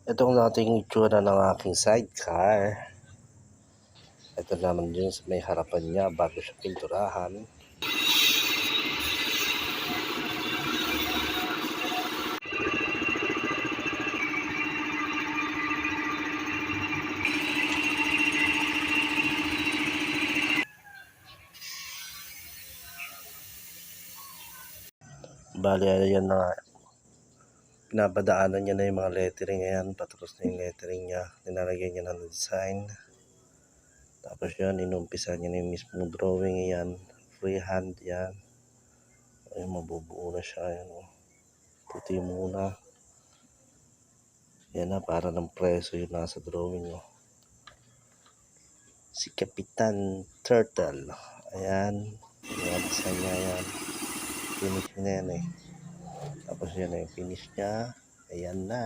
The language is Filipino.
Ito ang ating itsura ng aking sidecar. Ito naman din sa may harapan niya bago siya pinturahan. Bali, ayan na. Pinapadaanan niya na yung mga lettering. Ayan, patapos na yung lettering niya. Nilalagyan niya ng design. Tapos yan, inumpisa niya na yung mismong drawing. Ayan, freehand yan. Ayun, mabubuo na siya. Ayan, oh. Puti muna. Yan na, para ng preso yung nasa drawing. Oh. Si Kapitan Turtle. Ayan, yung design niya yan. Finish niya yan eh. Tapos yan na yung finish niya. Ayan na.